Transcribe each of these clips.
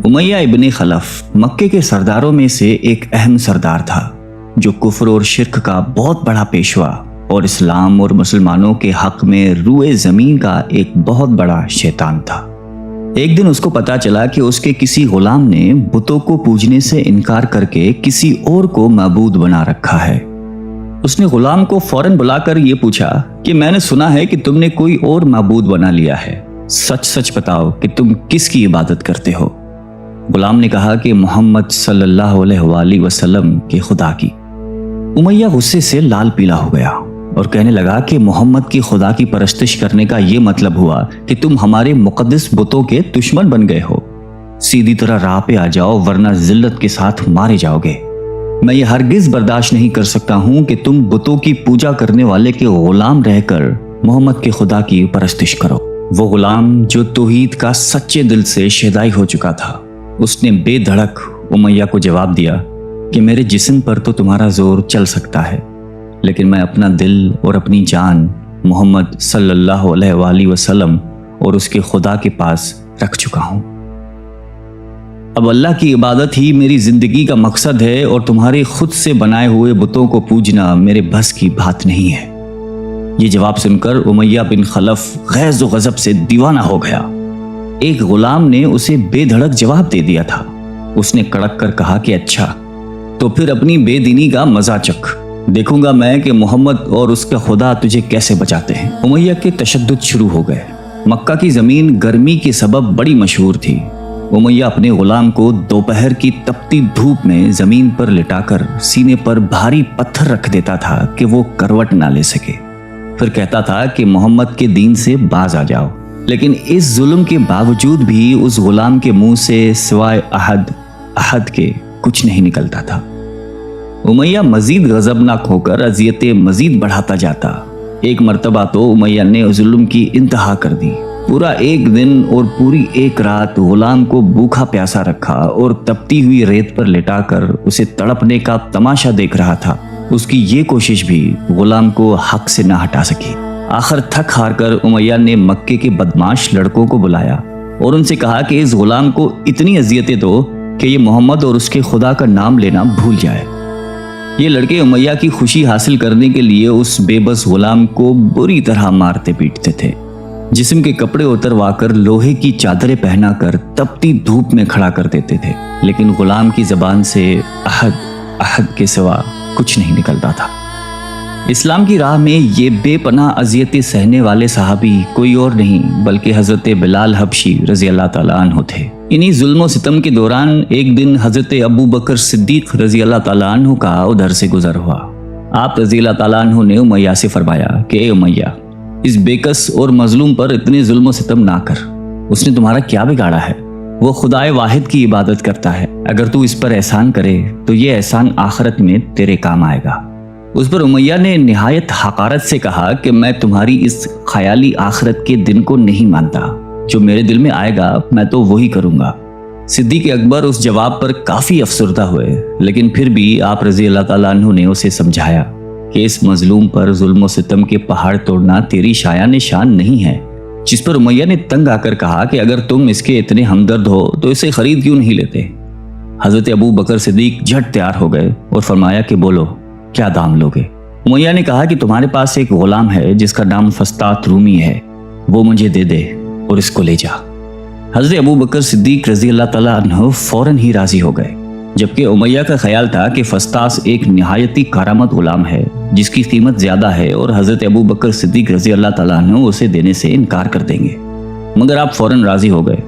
امیہ ابن خلف مکے کے سرداروں میں سے ایک اہم سردار تھا جو کفر اور شرک کا بہت بڑا پیشوا اور اسلام اور مسلمانوں کے حق میں روئے زمین کا ایک بہت بڑا شیطان تھا۔ ایک دن اس کو پتا چلا کہ اس کے کسی غلام نے بتوں کو پوجنے سے انکار کر کے کسی اور کو معبود بنا رکھا ہے۔ اس نے غلام کو فوراً بلا کر یہ پوچھا کہ میں نے سنا ہے کہ تم نے کوئی اور معبود بنا لیا ہے، سچ سچ بتاؤ کہ تم کس کی عبادت کرتے ہو؟ غلام نے کہا کہ محمد صلی اللہ علیہ وآلہ وسلم کے خدا کی۔ امیہ غصے سے لال پیلا ہو گیا اور کہنے لگا کہ محمد کی خدا کی پرستش کرنے کا یہ مطلب ہوا کہ تم ہمارے مقدس بتوں کے دشمن بن گئے ہو۔ سیدھی طرح راہ پہ آ جاؤ ورنہ ذلت کے ساتھ مارے جاؤ گے۔ میں یہ ہرگز برداشت نہیں کر سکتا ہوں کہ تم بتوں کی پوجا کرنے والے کے غلام رہ کر محمد کے خدا کی پرستش کرو۔ وہ غلام جو توحید کا سچے دل سے شیدائی ہو چکا تھا، اس نے بے دھڑک امیہ کو جواب دیا کہ میرے جسم پر تو تمہارا زور چل سکتا ہے، لیکن میں اپنا دل اور اپنی جان محمد صلی اللہ علیہ وآلہ وسلم اور اس کے خدا کے پاس رکھ چکا ہوں۔ اب اللہ کی عبادت ہی میری زندگی کا مقصد ہے اور تمہارے خود سے بنائے ہوئے بتوں کو پوجنا میرے بس کی بات نہیں ہے۔ یہ جواب سن کر امیہ بن خلف غیظ و غضب سے دیوانہ ہو گیا۔ ایک غلام نے اسے بے دھڑک جواب دے دیا تھا۔ اس نے کڑک کر کہا کہ اچھا تو پھر اپنی بے دینی کا مزہ چکھ، دیکھوں گا میں کہ محمد اور اس کا خدا تجھے کیسے بچاتے ہیں۔ امیہ کے تشدد شروع ہو گئے۔ مکہ کی زمین گرمی کے سبب بڑی مشہور تھی۔ امیہ اپنے غلام کو دوپہر کی تپتی دھوپ میں زمین پر لٹا کر سینے پر بھاری پتھر رکھ دیتا تھا کہ وہ کروٹ نہ لے سکے۔ پھر کہتا تھا کہ محمد کے دین سے باز آ جاؤ، لیکن اس ظلم کے باوجود بھی اس غلام کے منہ سے سوائے احد کے کچھ نہیں نکلتا تھا۔ امیہ مزید غضبناک ہو کر اذیتیں مزید بڑھاتا جاتا۔ ایک مرتبہ تو امیہ نے ظلم کی انتہا کر دی۔ پورا ایک دن اور پوری ایک رات غلام کو بھوکا پیاسا رکھا اور تپتی ہوئی ریت پر لٹا کر اسے تڑپنے کا تماشا دیکھ رہا تھا۔ اس کی یہ کوشش بھی غلام کو حق سے نہ ہٹا سکی۔ آخر تھک ہار کر امیہ نے مکے کے بدماش لڑکوں کو بلایا اور ان سے کہا کہ اس غلام کو اتنی اذیتیں دو کہ یہ محمد اور اس کے خدا کا نام لینا بھول جائے۔ یہ لڑکے امیہ کی خوشی حاصل کرنے کے لیے اس بے بس غلام کو بری طرح مارتے پیٹتے تھے۔ جسم کے کپڑے اتروا کر لوہے کی چادریں پہنا کر تپتی دھوپ میں کھڑا کر دیتے تھے، لیکن غلام کی زبان سے احد کے سوا کچھ نہیں نکلتا تھا۔ اسلام کی راہ میں یہ بے پناہ اذیتیں سہنے والے صحابی کوئی اور نہیں بلکہ حضرت بلال حبشی رضی اللہ تعالیٰ عنہ تھے۔ انہی ظلم و ستم کے دوران ایک دن حضرت ابو بکر صدیق رضی اللہ تعالیٰ عنہ کا ادھر سے گزر ہوا۔ آپ رضی اللہ تعالیٰ عنہ نے امیہ سے فرمایا کہ اے امیہ، اس بےکس اور مظلوم پر اتنے ظلم و ستم نہ کر، اس نے تمہارا کیا بگاڑا ہے؟ وہ خدائے واحد کی عبادت کرتا ہے، اگر تو اس پر احسان کرے تو یہ احسان آخرت میں تیرے کام آئے گا۔ اس پر امیہ نے نہایت حقارت سے کہا کہ میں تمہاری اس خیالی آخرت کے دن کو نہیں مانتا، جو میرے دل میں آئے گا میں تو وہی کروں گا۔ صدیق اکبر اس جواب پر کافی افسردہ ہوئے، لیکن پھر بھی آپ رضی اللہ تعالیٰ عنہ نے اسے سمجھایا کہ اس مظلوم پر ظلم و ستم کے پہاڑ توڑنا تیری شایان شان نہیں ہے۔ جس پر امیہ نے تنگ آ کر کہا کہ اگر تم اس کے اتنے ہمدرد ہو تو اسے خرید کیوں نہیں لیتے؟ حضرت ابو بکر صدیق جھٹ تیار ہو گئے اور فرمایا کہ بولو کیا دام لوگے؟ امیہ نے کہا کہ تمہارے پاس ایک غلام ہے جس کا نام فسطاط رومی ہے، وہ مجھے دے دے اور اس کو لے جا۔ حضرت ابو بکر صدیق رضی اللہ تعالیٰ عنہ فوراً ہی راضی ہو گئے، جبکہ امیہ کا خیال تھا کہ فسطاط ایک نہایتی کارآمد غلام ہے جس کی قیمت زیادہ ہے اور حضرت ابو بکر صدیق رضی اللہ تعالیٰ عنہ اسے دینے سے انکار کر دیں گے، مگر آپ فوراً راضی ہو گئے۔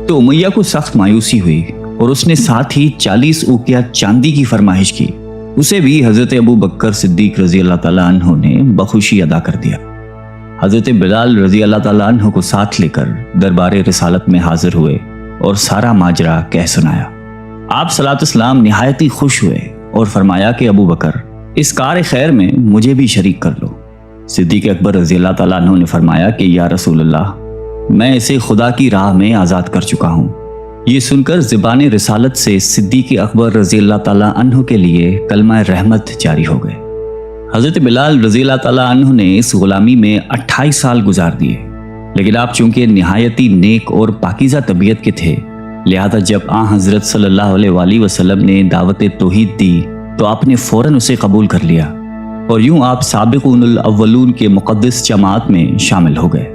تو امیہ کو سخت مایوسی ہوئی اور اس نے ساتھ ہی 40 اوقیہ چاندی کی فرمائش کی۔ اسے بھی حضرت ابو بکر صدیق رضی اللہ تعالیٰ عنہ نے بخوشی ادا کر دیا۔ حضرت بلال رضی اللہ تعالیٰ عنہ کو ساتھ لے کر دربار رسالت میں حاضر ہوئے اور سارا ماجرا کہہ سنایا۔ آپ صلی اللہ علیہ وسلم نہایت ہی خوش ہوئے اور فرمایا کہ ابو بکر، اس کار خیر میں مجھے بھی شریک کر لو۔ صدیق اکبر رضی اللہ تعالیٰ عنہ نے فرمایا کہ یا رسول اللہ، میں اسے خدا کی راہ میں آزاد کر چکا ہوں۔ یہ سن کر زبان رسالت سے صدیق اکبر رضی اللہ تعالیٰ عنہ کے لیے کلمہ رحمت جاری ہو گئے۔ حضرت بلال رضی اللہ تعالیٰ عنہ نے اس غلامی میں 28 سال گزار دیے، لیکن آپ چونکہ نہایتی نیک اور پاکیزہ طبیعت کے تھے لہذا جب آن حضرت صلی اللہ علیہ وآلہ وسلم نے دعوت توحید دی تو آپ نے فوراً اسے قبول کر لیا اور یوں آپ سابقون الاولون کے مقدس جماعت میں شامل ہو گئے۔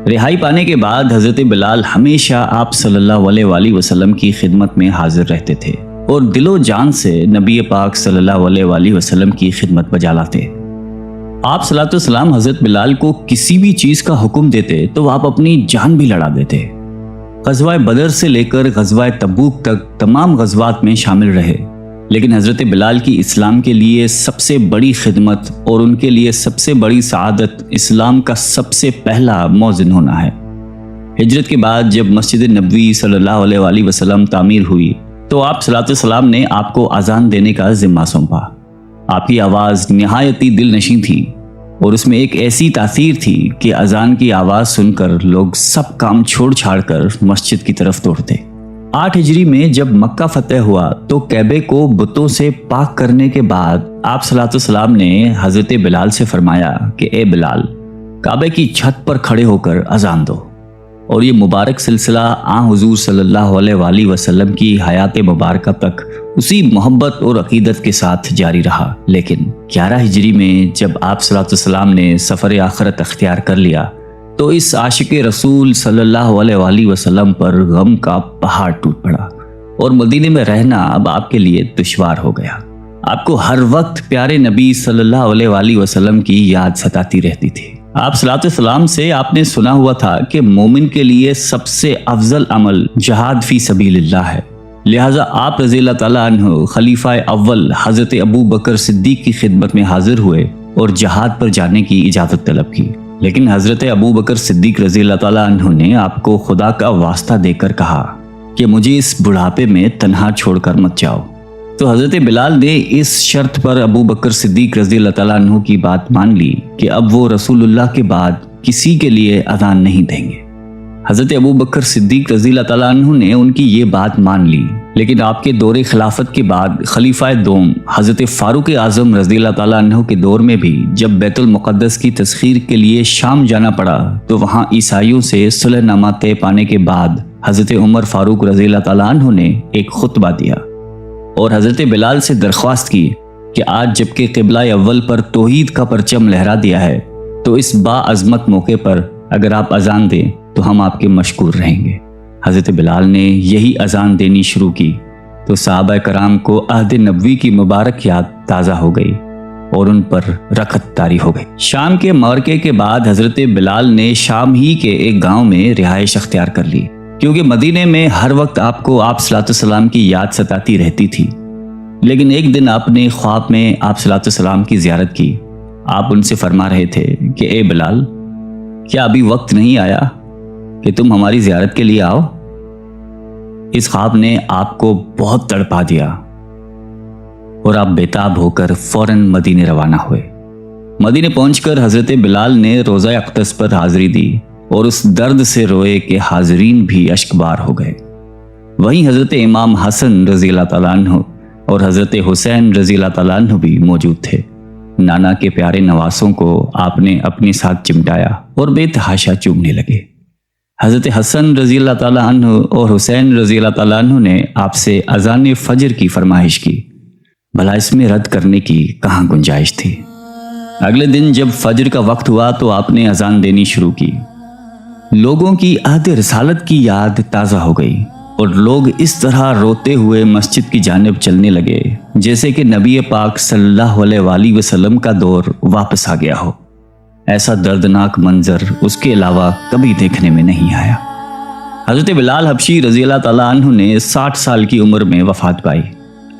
رہائی پانے کے بعد حضرت بلال ہمیشہ آپ صلی اللہ علیہ وآلہ وسلم کی خدمت میں حاضر رہتے تھے اور دل و جان سے نبی پاک صلی اللہ علیہ وآلہ وسلم کی خدمت بجا لاتے۔ آپ صلی اللہ علیہ وسلم حضرت بلال کو کسی بھی چیز کا حکم دیتے تو آپ اپنی جان بھی لڑا دیتے۔ غزوہ بدر سے لے کر غزوہ تبوک تک تمام غزوات میں شامل رہے، لیکن حضرت بلال کی اسلام کے لیے سب سے بڑی خدمت اور ان کے لیے سب سے بڑی سعادت اسلام کا سب سے پہلا مؤذن ہونا ہے۔ ہجرت کے بعد جب مسجد نبوی صلی اللہ علیہ وآلہ وسلم تعمیر ہوئی تو آپ صلی اللہ علیہ وسلم نے آپ کو اذان دینے کا ذمہ سونپا۔ آپ کی آواز نہایت ہی دل نشیں تھی اور اس میں ایک ایسی تاثیر تھی کہ اذان کی آواز سن کر لوگ سب کام چھوڑ چھاڑ کر مسجد کی طرف دوڑتے۔ 8 ہجری میں جب مکہ فتح ہوا تو کعبے کو بتوں سے پاک کرنے کے بعد آپ صلی اللہ علیہ وسلم نے حضرت بلال سے فرمایا کہ اے بلال، کعبے کی چھت پر کھڑے ہو کر اذان دو۔ اور یہ مبارک سلسلہ آن حضور صلی اللہ علیہ وآلہ وسلم کی حیات مبارکہ تک اسی محبت اور عقیدت کے ساتھ جاری رہا۔ لیکن 11 ہجری میں جب آپ صلی اللہ علیہ وسلم نے سفر آخرت اختیار کر لیا تو اس عاشق رسول صلی اللہ علیہ وآلہ وسلم پر غم کا پہاڑ ٹوٹ پڑا اور مدینے میں رہنا اب آپ کے لیے دشوار ہو گیا۔ آپ کو ہر وقت پیارے نبی صلی اللہ علیہ وآلہ وسلم کی یاد ستاتی رہتی تھی۔ آپ صلی اللہ علیہ وسلم سے آپ نے سنا ہوا تھا کہ مومن کے لیے سب سے افضل عمل جہاد فی سبیل اللہ ہے، لہٰذا آپ رضی اللہ تعالیٰ عنہ خلیفہ اول حضرت ابو بکر صدیق کی خدمت میں حاضر ہوئے اور جہاد پر جانے کی اجازت طلب کی، لیکن حضرت ابو بکر صدیق رضی اللہ تعالیٰ عنہ نے آپ کو خدا کا واسطہ دے کر کہا کہ مجھے اس بڑھاپے میں تنہا چھوڑ کر مت جاؤ۔ تو حضرت بلال نے اس شرط پر ابو بکر صدیق رضی اللہ تعالیٰ عنہ کی بات مان لی کہ اب وہ رسول اللہ کے بعد کسی کے لیے اذان نہیں دیں گے۔ حضرت ابو بکر صدیق رضی اللہ تعالیٰ عنہ نے ان کی یہ بات مان لی، لیکن آپ کے دور خلافت کے بعد خلیفہ دوم حضرت فاروق اعظم رضی اللہ تعالیٰ عنہ کے دور میں بھی جب بیت المقدس کی تسخیر کے لیے شام جانا پڑا تو وہاں عیسائیوں سے صلح نامہ طے پانے کے بعد حضرت عمر فاروق رضی اللہ تعالیٰ عنہ نے ایک خطبہ دیا اور حضرت بلال سے درخواست کی کہ آج جبکہ قبلہ اول پر توحید کا پرچم لہرا دیا ہے تو اس با عظمت موقع پر اگر آپ اذان دیں تو ہم آپ کے مشکور رہیں گے۔ حضرت بلال نے یہی اذان دینی شروع کی تو صحابہ کرام کو عہد نبوی کی مبارک یاد تازہ ہو گئی اور ان پر رخت طاری ہو گئی۔ شام کے معرکے کے بعد حضرت بلال نے شام ہی کے ایک گاؤں میں رہائش اختیار کر لی، کیونکہ مدینے میں ہر وقت آپ کو آپ صلی اللہ علیہ وسلم کی یاد ستاتی رہتی تھی۔ لیکن ایک دن آپ نے خواب میں آپ صلی اللہ علیہ وسلم کی زیارت کی۔ آپ ان سے فرما رہے تھے کہ اے بلال، کیا ابھی وقت نہیں آیا کہ تم ہماری زیارت کے لیے آؤ؟ اس خواب نے آپ کو بہت تڑپا دیا اور آپ بیتاب ہو کر فوراً مدینے روانہ ہوئے۔ مدینے پہنچ کر حضرت بلال نے روزہ اقدس پر حاضری دی اور اس درد سے روئے کہ حاضرین بھی اشکبار ہو گئے۔ وہیں حضرت امام حسن رضی اللہ تعالیٰ عنہ اور حضرت حسین رضی اللہ تعالیٰ عنہ بھی موجود تھے۔ نانا کے پیارے نواسوں کو آپ نے اپنے ساتھ چمٹایا اور بے تحاشا چومنے لگے۔ حضرت حسن رضی اللہ تعالیٰ عنہ اور حسین رضی اللہ تعالیٰ عنہ نے آپ سے اذان فجر کی فرمائش کی، بھلا اس میں رد کرنے کی کہاں گنجائش تھی؟ اگلے دن جب فجر کا وقت ہوا تو آپ نے اذان دینی شروع کی۔ لوگوں کی عہد رسالت کی یاد تازہ ہو گئی اور لوگ اس طرح روتے ہوئے مسجد کی جانب چلنے لگے جیسے کہ نبی پاک صلی اللہ علیہ وآلہ وسلم کا دور واپس آ گیا ہو۔ ایسا دردناک منظر اس کے علاوہ کبھی دیکھنے میں نہیں آیا۔ حضرت بلال حبشی رضی اللہ تعالیٰ عنہ نے 60 سال کی عمر میں وفات پائی۔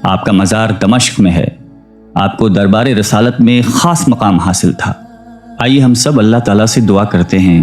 آپ کا مزار دمشق میں ہے۔ آپ کو دربار رسالت میں خاص مقام حاصل تھا۔ آئیے ہم سب اللہ تعالیٰ سے دعا کرتے ہیں